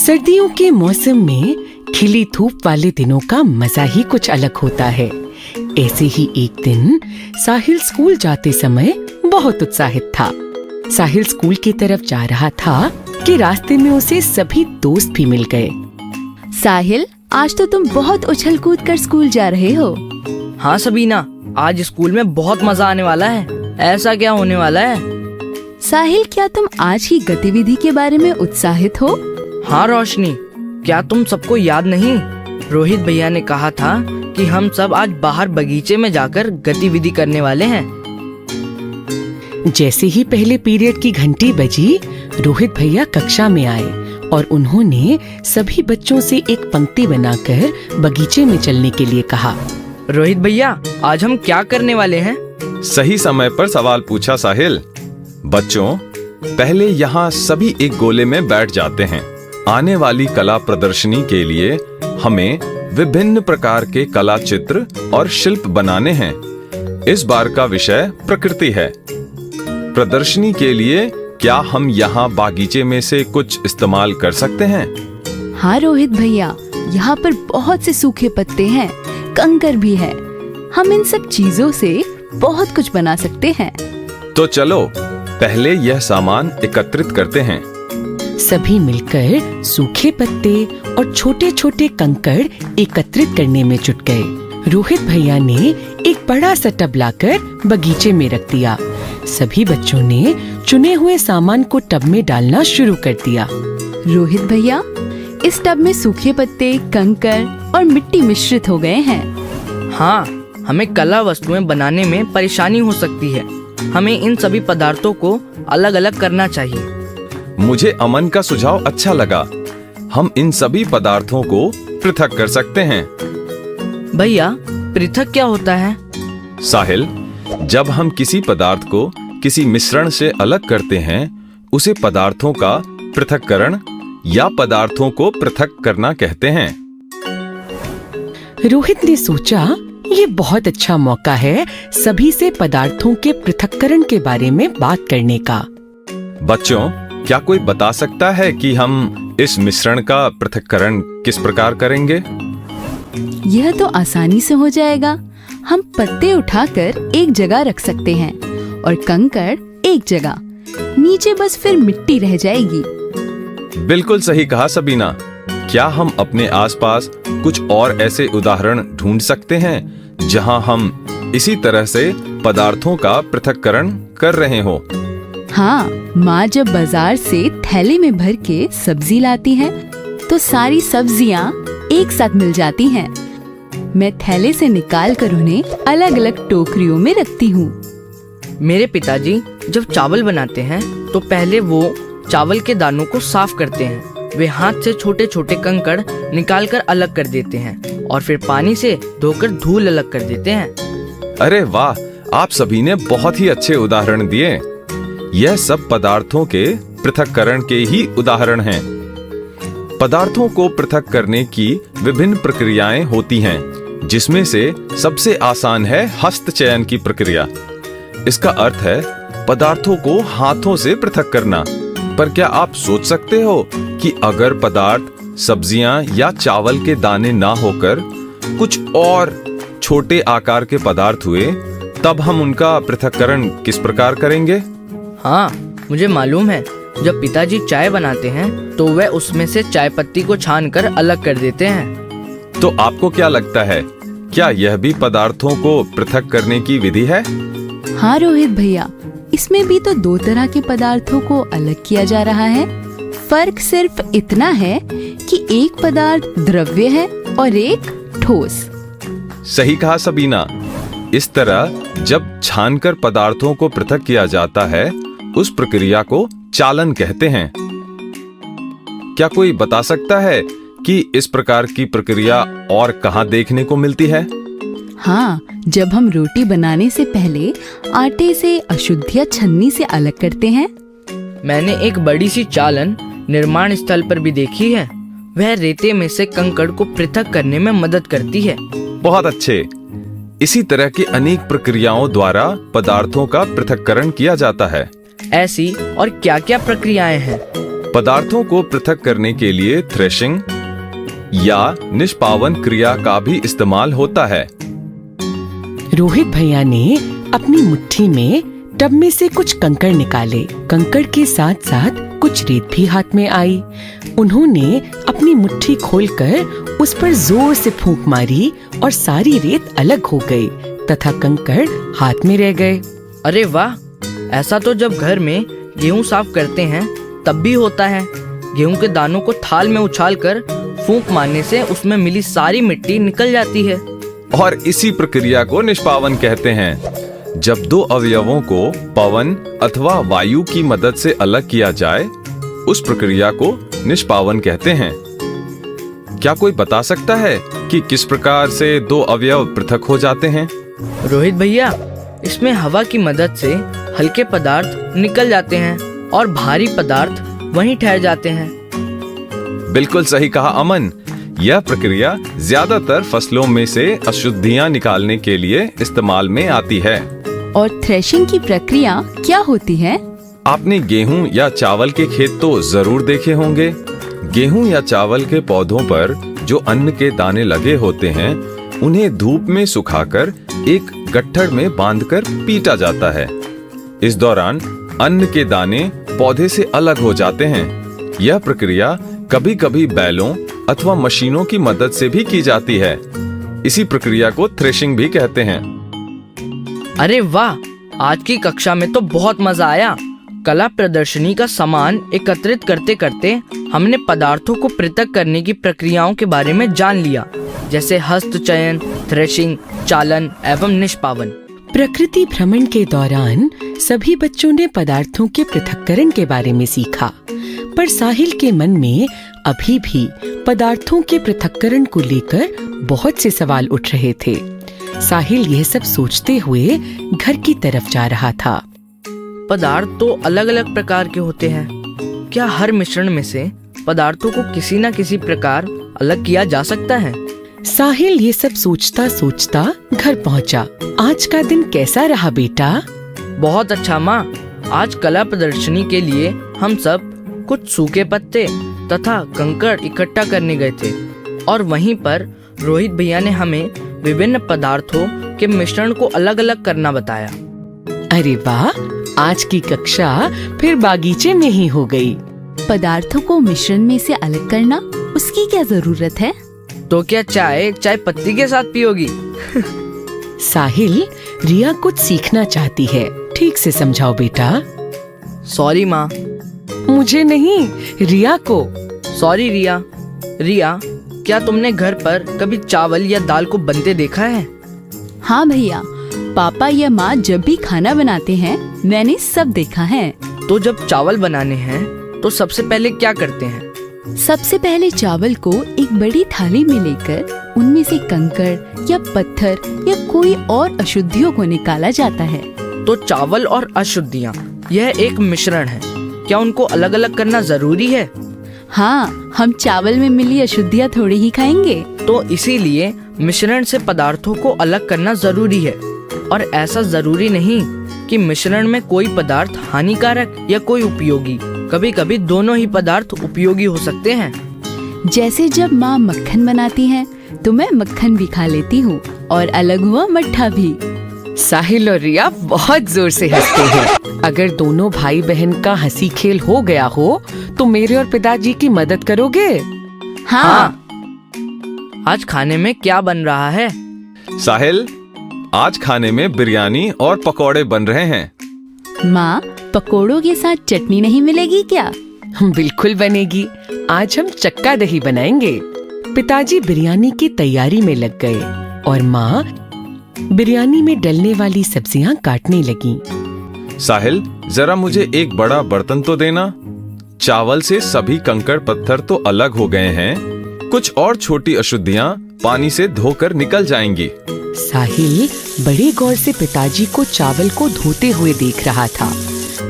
सर्दियों के मौसम में खिली धूप वाले दिनों का मजा ही कुछ अलग होता है। ऐसे ही एक दिन साहिल स्कूल जाते समय बहुत उत्साहित था। साहिल स्कूल की तरफ जा रहा था कि रास्ते में उसे सभी दोस्त भी मिल गए। साहिल, आज तो तुम बहुत उछल कूद कर स्कूल जा रहे हो। हाँ सबीना, आज स्कूल में बहुत मजा आने वाला है। ऐसा क्या होने वाला है? साहिल, क्या तुम आज की गतिविधि के बारे में उत्साहित हो? हाँ रोशनी, क्या तुम सबको याद नहीं? रोहित भैया ने कहा था कि हम सब आज बाहर बगीचे में जाकर गतिविधि करने वाले हैं। जैसे ही पहले पीरियड की घंटी बजी, रोहित भैया कक्षा में आए और उन्होंने सभी बच्चों से एक पंक्ति बनाकर बगीचे में चलने के लिए कहा। रोहित भैया, आज हम क्या करने वाले हैं? सही समय पर सवाल पूछा साहिल। बच्चों, पहले यहाँ सभी एक गोले में बैठ जाते हैं। आने वाली कला प्रदर्शनी के लिए हमें विभिन्न प्रकार के कला चित्र और शिल्प बनाने हैं। इस बार का विषय प्रकृति है। प्रदर्शनी के लिए क्या हम यहाँ बागीचे में से कुछ इस्तेमाल कर सकते हैं? हाँ रोहित भैया, यहाँ पर बहुत से सूखे पत्ते हैं, कंकर भी है। हम इन सब चीजों से बहुत कुछ बना सकते हैं। तो चलो पहले यह सामान एकत्रित करते हैं। सभी मिलकर सूखे पत्ते और छोटे छोटे कंकड़ एकत्रित करने में जुट गए। रोहित भैया ने एक बड़ा सा टब लाकर बगीचे में रख दिया। सभी बच्चों ने चुने हुए सामान को टब में डालना शुरू कर दिया। रोहित भैया, इस टब में सूखे पत्ते, कंकर और मिट्टी मिश्रित हो गए हैं। हाँ, हमें कला वस्तुएं बनाने में परेशानी हो सकती है। हमें इन सभी पदार्थों को अलग अलग करना चाहिए। मुझे अमन का सुझाव अच्छा लगा। हम इन सभी पदार्थों को पृथक कर सकते हैं। भैया, पृथक क्या होता है? साहिल, जब हम किसी पदार्थ को किसी मिश्रण से अलग करते हैं, उसे पदार्थों का पृथक्करण या पदार्थों को पृथक करना कहते हैं। रोहित ने सोचा, ये बहुत अच्छा मौका है सभी से पदार्थों के पृथक्करण के बारे में बात करने का। बच्चों, क्या कोई बता सकता है कि हम इस मिश्रण का पृथक्करण किस प्रकार करेंगे? यह तो आसानी से हो जाएगा। हम पत्ते उठाकर एक जगह रख सकते हैं और कंकड़ एक जगह। नीचे बस फिर मिट्टी रह जाएगी। बिल्कुल सही कहा सबीना। क्या हम अपने आसपास कुछ और ऐसे उदाहरण ढूंढ सकते हैं जहां हम इसी तरह से पदार्थों का पृथक्करण कर रहे हो? हाँ, माँ जब बाजार से थैले में भर के सब्जी लाती है तो सारी सब्जियाँ एक साथ मिल जाती हैं। मैं थैले से निकाल कर उन्हें अलग अलग टोकरियों में रखती हूँ। मेरे पिताजी जब चावल बनाते हैं तो पहले वो चावल के दानों को साफ करते हैं। वे हाथ से छोटे छोटे कंकड़ निकालकर अलग कर देते हैं और फिर पानी से धोकर धूल अलग कर देते हैं। अरे वाह, आप सभी ने बहुत ही अच्छे उदाहरण दिए। यह सब पदार्थों के पृथक्करण के ही उदाहरण हैं। पदार्थों को पृथक करने की विभिन्न प्रक्रियाएं होती हैं, जिसमें से सबसे आसान है हस्त चयन की प्रक्रिया। इसका अर्थ है पदार्थों को हाथों से पृथक करना। पर क्या आप सोच सकते हो कि अगर पदार्थ सब्जियां या चावल के दाने ना होकर कुछ और छोटे आकार के पदार्थ हुए, तब हम उनका पृथक्करण किस प्रकार करेंगे? हाँ, मुझे मालूम है। जब पिताजी चाय बनाते हैं तो वह उसमें से चाय पत्ती को छानकर अलग कर देते हैं। तो आपको क्या लगता है, क्या यह भी पदार्थों को पृथक करने की विधि है? हाँ रोहित भैया, इसमें भी तो दो तरह के पदार्थों को अलग किया जा रहा है। फर्क सिर्फ इतना है कि एक पदार्थ द्रव्य है और एक ठोस। सही कहा सबीना। इस तरह जब छानकर पदार्थों को पृथक किया जाता है, उस प्रक्रिया को चालन कहते हैं। क्या कोई बता सकता है कि इस प्रकार की प्रक्रिया और कहाँ देखने को मिलती है? हाँ, जब हम रोटी बनाने से पहले आटे से अशुद्धियाँ छन्नी से अलग करते हैं। मैंने एक बड़ी सी चालन निर्माण स्थल पर भी देखी है। वह रेते में से कंकड़ को पृथक करने में मदद करती है। बहुत अच्छे। इसी तरह की अनेक प्रक्रियाओं द्वारा पदार्थों का पृथक्करण किया जाता है। ऐसी और क्या क्या प्रक्रियाएं हैं? पदार्थों को पृथक करने के लिए थ्रेशिंग या निष्पावन क्रिया का भी इस्तेमाल होता है। रोहित भैया ने अपनी मुट्ठी में टब में से कुछ कंकड़ निकाले। कंकड़ के साथ साथ कुछ रेत भी हाथ में आई। उन्होंने अपनी मुट्ठी खोलकर उस पर जोर से फूंक मारी और सारी रेत अलग हो गई तथा कंकड़ हाथ में रह गए। अरे वाह, ऐसा तो जब घर में गेहूं साफ करते हैं तब भी होता है। गेहूं के दानों को थाल में उछालकर फूंक मारने से उसमें मिली सारी मिट्टी निकल जाती है। और इसी प्रक्रिया को निष्पावन कहते हैं। जब दो अवयवों को पवन अथवा वायु की मदद से अलग किया जाए, उस प्रक्रिया को निष्पावन कहते हैं। क्या कोई बता सकता है कि किस प्रकार से दो अवयव पृथक हो जाते हैं? रोहित भैया, इसमें हवा की मदद से हल्के पदार्थ निकल जाते हैं और भारी पदार्थ वहीं ठहर जाते हैं। बिल्कुल सही कहा अमन। यह प्रक्रिया ज्यादातर फसलों में से अशुद्धियां निकालने के लिए इस्तेमाल में आती है। और थ्रेशिंग की प्रक्रिया क्या होती है? आपने गेहूं या चावल के खेत तो जरूर देखे होंगे। गेहूं या चावल के पौधों पर जो अन्न के दाने लगे होते हैं, उन्हें धूप में सुखाकर एक गट्ठर में बांधकर पीटा जाता है। इस दौरान अन्न के दाने पौधे से अलग हो जाते हैं। यह प्रक्रिया कभी कभी बैलों अथवा मशीनों की मदद से भी की जाती है। इसी प्रक्रिया को थ्रेशिंग भी कहते हैं। अरे वाह, आज की कक्षा में तो बहुत मजा आया। कला प्रदर्शनी का सामान एकत्रित करते करते हमने पदार्थों को पृथक करने की प्रक्रियाओं के बारे में जान लिया, जैसे हस्तचयन, थ्रेशिंग, चालन एवं निष्पावन। प्रकृति भ्रमण के दौरान सभी बच्चों ने पदार्थों के पृथक्करण के बारे में सीखा, पर साहिल के मन में अभी भी पदार्थों के पृथक्करण को लेकर बहुत से सवाल उठ रहे थे। साहिल यह सब सोचते हुए घर की तरफ जा रहा था। पदार्थ तो अलग अलग प्रकार के होते हैं। क्या हर मिश्रण में से पदार्थों को किसी न किसी प्रकार अलग किया जा सकता है? साहिल ये सब सोचता सोचता घर पहुंचा। आज का दिन कैसा रहा बेटा? बहुत अच्छा माँ। आज कला प्रदर्शनी के लिए हम सब कुछ सूखे पत्ते तथा कंकड़ इकट्ठा करने गए थे और वहीं पर रोहित भैया ने हमें विभिन्न पदार्थों के मिश्रण को अलग अलग करना बताया। अरे वाह, आज की कक्षा फिर बागीचे में ही हो गई। पदार्थों को मिश्रण में से अलग करना, उसकी क्या जरूरत है? तो क्या चाय पत्ती के साथ पियोगी? साहिल, रिया कुछ सीखना चाहती है, ठीक से समझाओ बेटा। सॉरी माँ। मुझे नहीं, रिया को। सॉरी रिया। रिया, क्या तुमने घर पर कभी चावल या दाल को बनते देखा है? हाँ भैया, पापा या माँ जब भी खाना बनाते हैं मैंने सब देखा है। तो जब चावल बनाने हैं तो सबसे पहले क्या करते हैं? सबसे पहले चावल को एक बड़ी थाली में लेकर उनमें से कंकड़ या पत्थर या कोई और अशुद्धियों को निकाला जाता है। तो चावल और अशुद्धियाँ, यह एक मिश्रण है। क्या उनको अलग अलग करना जरूरी है? हाँ, हम चावल में मिली अशुद्धियाँ थोड़ी ही खाएंगे। तो इसीलिए मिश्रण से पदार्थों को अलग करना जरूरी है। और ऐसा जरूरी नहीं कि मिश्रण में कोई पदार्थ हानिकारक या कोई उपयोगी। कभी कभी दोनों ही पदार्थ उपयोगी हो सकते हैं। जैसे जब माँ मक्खन बनाती है तो मैं मक्खन भी खा लेती हूँ और अलग हुआ मट्ठा भी। साहिल और रिया बहुत जोर से हंसते हैं। अगर दोनों भाई बहन का हंसी खेल हो गया हो तो मेरे और पिताजी की मदद करोगे? हाँ। आज खाने में क्या बन रहा है? साहिल, आज खाने में बिरयानी और पकौड़े बन रहे हैं। माँ, पकोड़ों के साथ चटनी नहीं मिलेगी क्या? बिल्कुल बनेगी। आज हम चक्का दही बनाएंगे। पिताजी बिरयानी की तैयारी में लग गए और माँ बिरयानी में डलने वाली सब्जियां काटने लगी। साहिल, जरा मुझे एक बड़ा बर्तन तो देना। चावल से सभी कंकड़ पत्थर तो अलग हो गए हैं, कुछ और छोटी अशुद्धियां पानी से धोकर निकल जाएंगी। साहिल बड़े गौर से पिताजी को चावल को धोते हुए देख रहा था।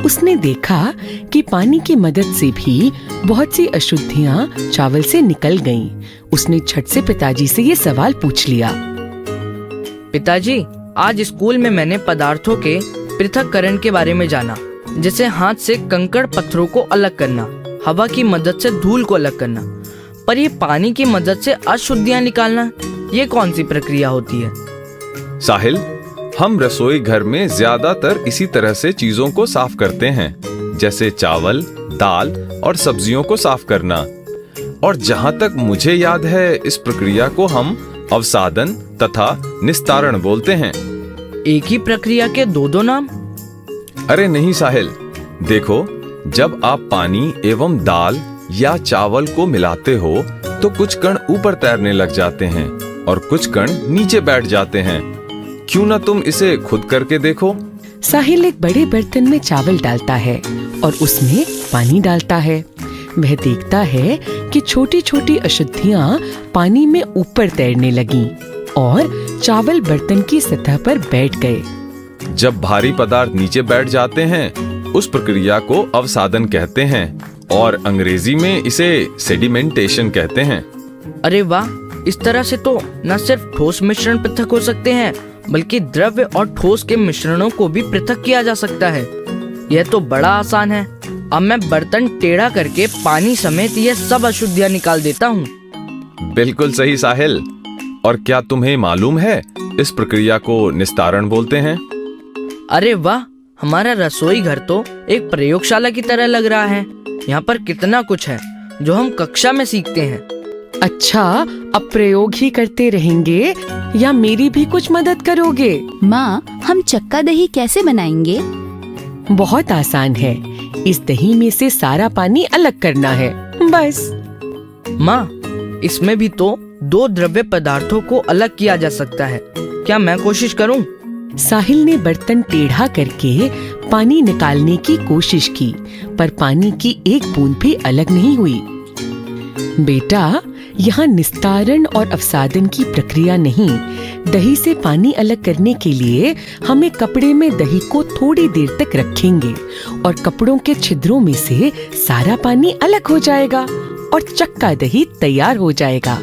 उसने देखा कि पानी की मदद से भी बहुत सी अशुद्धियां चावल से निकल गईं। उसने झट से पिताजी से ये सवाल पूछ लिया। पिताजी, आज स्कूल में मैंने पदार्थों के पृथक्करण के बारे में जाना, जैसे हाथ से कंकड़ पत्थरों को अलग करना। हवा की मदद से धूल को अलग करना, पर ये पानी की मदद से अशुद्धियां निकालना, ये कौन सी प्रक्रिया होती है? साहिल, हम रसोई घर में ज्यादातर इसी तरह से चीजों को साफ करते हैं, जैसे चावल, दाल और सब्जियों को साफ करना। और जहां तक मुझे याद है, इस प्रक्रिया को हम अवसादन तथा निस्तारण बोलते हैं। एक ही प्रक्रिया के दो नाम? अरे नहीं साहिल, देखो, जब आप पानी एवं दाल या चावल को मिलाते हो तो कुछ कण ऊपर तैरने लग जाते हैं और कुछ कण नीचे बैठ जाते हैं। क्यों ना तुम इसे खुद करके देखो? साहिल एक बड़े बर्तन में चावल डालता है और उसमें पानी डालता है। वह देखता है कि छोटी छोटी अशुद्धियां पानी में ऊपर तैरने लगीं और चावल बर्तन की सतह पर बैठ गए। जब भारी पदार्थ नीचे बैठ जाते हैं, उस प्रक्रिया को अवसादन कहते हैं और अंग्रेजी में इसे सेडिमेंटेशन कहते हैं। अरे वाह, इस तरह से तो न सिर्फ ठोस मिश्रण पृथक हो सकते हैं, बल्कि द्रव्य और ठोस के मिश्रणों को भी पृथक किया जा सकता है। यह तो बड़ा आसान है। अब मैं बर्तन टेढ़ा करके पानी समेत यह सब अशुद्धियां निकाल देता हूँ। बिल्कुल सही साहिल। और क्या तुम्हें मालूम है, इस प्रक्रिया को निस्तारण बोलते हैं। अरे वाह, हमारा रसोई घर तो एक प्रयोगशाला की तरह लग रहा है। यहाँ पर कितना कुछ है जो हम कक्षा में सीखते हैं। अच्छा, अब प्रयोग ही करते रहेंगे या मेरी भी कुछ मदद करोगे? माँ, हम चक्का दही कैसे बनाएंगे? बहुत आसान है। इस दही में से सारा पानी अलग करना है, बस। माँ, इसमें भी तो दो द्रव्य पदार्थों को अलग किया जा सकता है। क्या मैं कोशिश करूँ? साहिल ने बर्तन टेढ़ा करके पानी निकालने की कोशिश की, पर पानी की एक बूंद भी अलग नहीं हुई। बेटा, यहाँ निस्तारण और अवसादन की प्रक्रिया नहीं, दही से पानी अलग करने के लिए हमें कपड़े में दही को थोड़ी देर तक रखेंगे और कपड़ों के छिद्रों में से सारा पानी अलग हो जाएगा और चक्का दही तैयार हो जाएगा।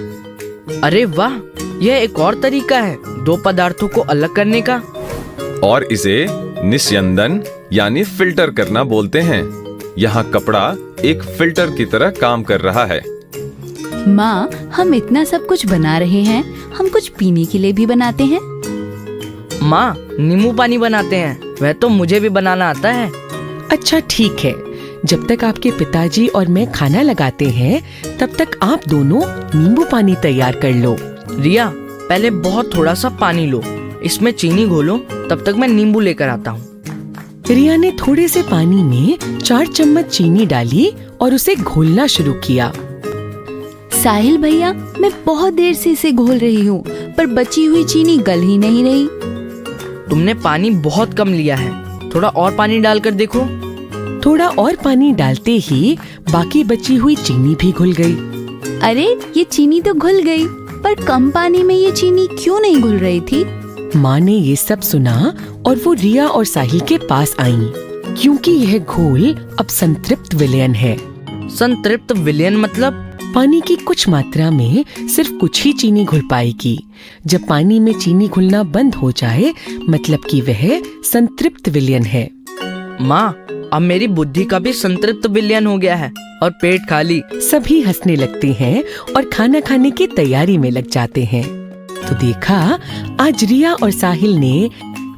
अरे वाह, यह एक और तरीका है दो पदार्थों को अलग करने का। और इसे निस्यंदन यानी फिल्टर करना बोलते हैं। यहाँ कपड़ा एक फिल्टर की तरह काम कर रहा है। माँ, हम इतना सब कुछ बना रहे हैं, हम कुछ पीने के लिए भी बनाते हैं। माँ, नींबू पानी बनाते हैं, वह तो मुझे भी बनाना आता है। अच्छा ठीक है, जब तक आपके पिताजी और मैं खाना लगाते हैं, तब तक आप दोनों नींबू पानी तैयार कर लो। रिया, पहले बहुत थोड़ा सा पानी लो, इसमें चीनी घोलो, तब तक मैं नींबू लेकर आता हूँ। रिया ने थोड़े से पानी में 4 चम्मच चीनी डाली और उसे घोलना शुरू किया। साहिल भैया, मैं बहुत देर से इसे घोल रही हूँ, पर बची हुई चीनी गल ही नहीं रही। तुमने पानी बहुत कम लिया है, थोड़ा और पानी डालकर देखो। थोड़ा और पानी डालते ही बाकी बची हुई चीनी भी घुल गई। अरे, ये चीनी तो घुल गई, पर कम पानी में ये चीनी क्यों नहीं घुल रही थी? माँ ने ये सब सुना और वो रिया और साहिल के पास आई, क्योंकि यह घोल अब संतृप्त विलयन है। संतृप्त विलयन मतलब? पानी की कुछ मात्रा में सिर्फ कुछ ही चीनी घुल पाएगी। जब पानी में चीनी घुलना बंद हो जाए, मतलब कि वह संतृप्त विलयन है। माँ, अब मेरी बुद्धि का भी संतृप्त विलयन हो गया है और पेट खाली। सभी हंसने लगते हैं और खाना खाने की तैयारी में लग जाते हैं। तो देखा, आज रिया और साहिल ने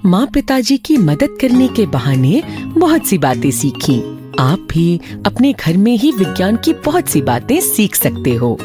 माँ पिताजी की मदद करने के बहाने बहुत सी बातें सीखी। आप भी अपने घर में ही विज्ञान की बहुत सी बातें सीख सकते हो।